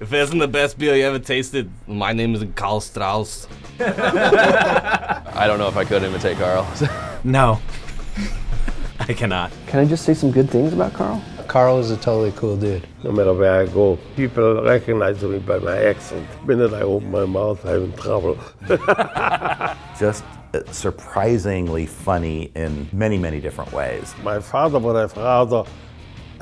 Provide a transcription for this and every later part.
If it isn't the best beer you ever tasted, my name is Karl Strauss. I don't know if I could imitate Karl. No, I cannot. Can I just say some good things about Karl? Karl is a totally cool dude. No matter where I go, people recognize me by my accent. The minute I open my mouth, I'm in trouble. Just surprisingly funny in many, many different ways. My father would have rather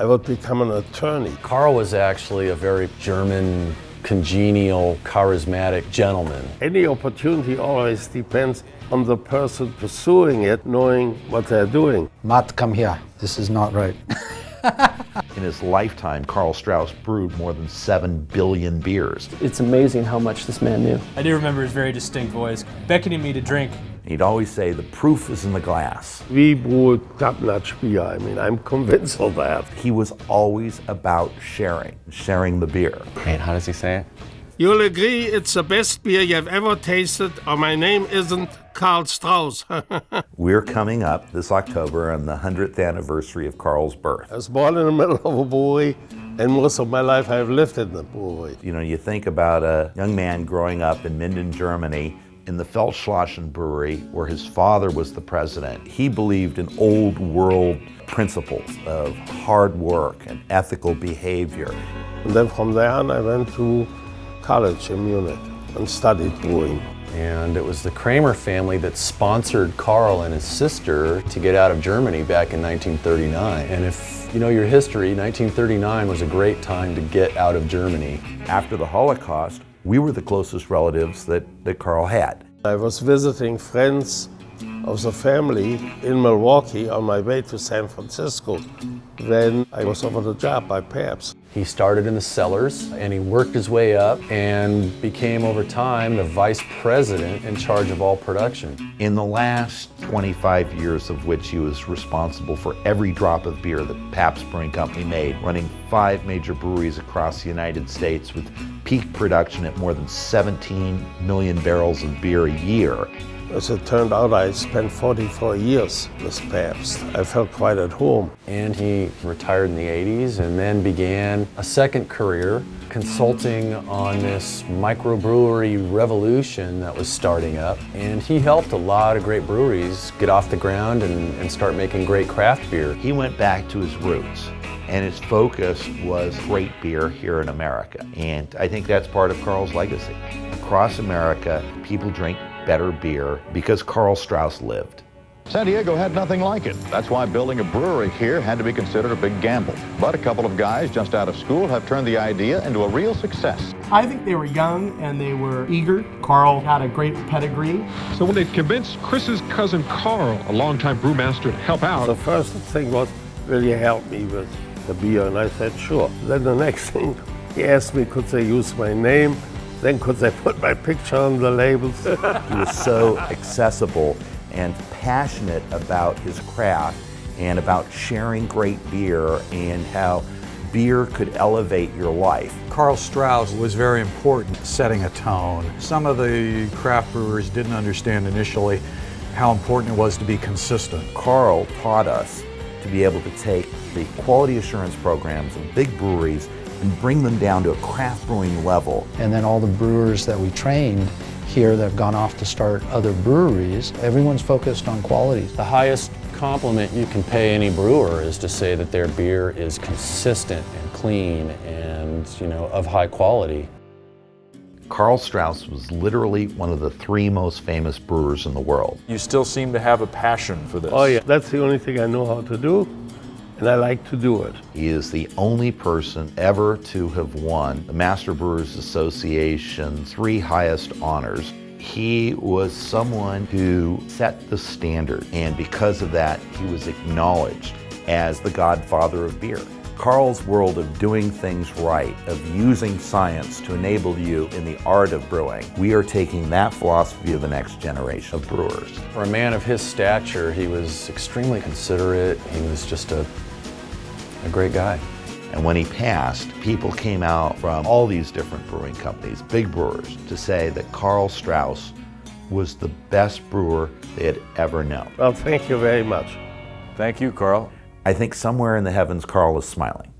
I would become an attorney. Karl was actually a very German, congenial, charismatic gentleman. Any opportunity always depends on the person pursuing it, knowing what they're doing. Matt, come here. This is not right. In his lifetime, Karl Strauss brewed more than 7 billion beers. It's amazing how much this man knew. I do remember his very distinct voice, beckoning me to drink. He'd always say, the proof is in the glass. We brew top-notch beer. I mean, I'm convinced of that. He was always about sharing the beer. And how does he say it? You'll agree it's the best beer you've ever tasted, or my name isn't Karl Strauss. We're coming up this October on the 100th anniversary of Karl's birth. I was born in the middle of a brewery, and most of my life I've lived in the brewery. You know, you think about a young man growing up in Minden, Germany, in the Feldschlossen brewery, where his father was the president. He believed in old world principles of hard work and ethical behavior. And then from there on, I went to college in Munich and studied brewing. And it was the Kramer family that sponsored Karl and his sister to get out of Germany back in 1939. And if you know your history, 1939 was a great time to get out of Germany. After the Holocaust, we were the closest relatives that Karl had. I was visiting friends of the family in Milwaukee on my way to San Francisco when I was offered a job by Pabst. He started in the cellars and he worked his way up and became over time the vice president in charge of all production. In the last 25 years of which he was responsible for every drop of beer that Pabst Brewing Company made, running 5 major breweries across the United States with peak production at more than 17 million barrels of beer a year. As it turned out, I spent 44 years with Pabst. I felt quite at home. And he retired in the 80s and then began a second career consulting on this microbrewery revolution that was starting up. And he helped a lot of great breweries get off the ground and start making great craft beer. He went back to his roots, and his focus was great beer here in America. And I think that's part of Karl's legacy. Across America, people drink better beer because Karl Strauss lived. San Diego had nothing like it. That's why building a brewery here had to be considered a big gamble. But a couple of guys just out of school have turned the idea into a real success. I think they were young and they were eager. Karl had a great pedigree. So when they convinced Chris's cousin Karl, a longtime brewmaster, to help out, The first thing was, will you help me with the beer? And I said, sure. Then the next thing, he asked me, could they use my name? Then could they put my picture on the labels? He was so accessible and passionate about his craft and about sharing great beer and how beer could elevate your life. Karl Strauss was very important, setting a tone. Some of the craft brewers didn't understand initially how important it was to be consistent. Karl taught us to be able to take the quality assurance programs of big breweries and bring them down to a craft brewing level. And then all the brewers that we trained here that have gone off to start other breweries, everyone's focused on quality. The highest compliment you can pay any brewer is to say that their beer is consistent and clean and, of high quality. Karl Strauss was literally one of the 3 most famous brewers in the world. You still seem to have a passion for this. Oh yeah, that's the only thing I know how to do, and I like to do it. He is the only person ever to have won the Master Brewers Association's 3 highest honors. He was someone who set the standard, and because of that, he was acknowledged as the Godfather of Beer. Karl's world of doing things right, of using science to enable you in the art of brewing, we are taking that philosophy to the next generation of brewers. For a man of his stature, he was extremely considerate. He was just a great guy. And when he passed, people came out from all these different brewing companies, big brewers, to say that Karl Strauss was the best brewer they had ever known. Well, thank you very much. Thank you, Karl. I think somewhere in the heavens, Karl is smiling.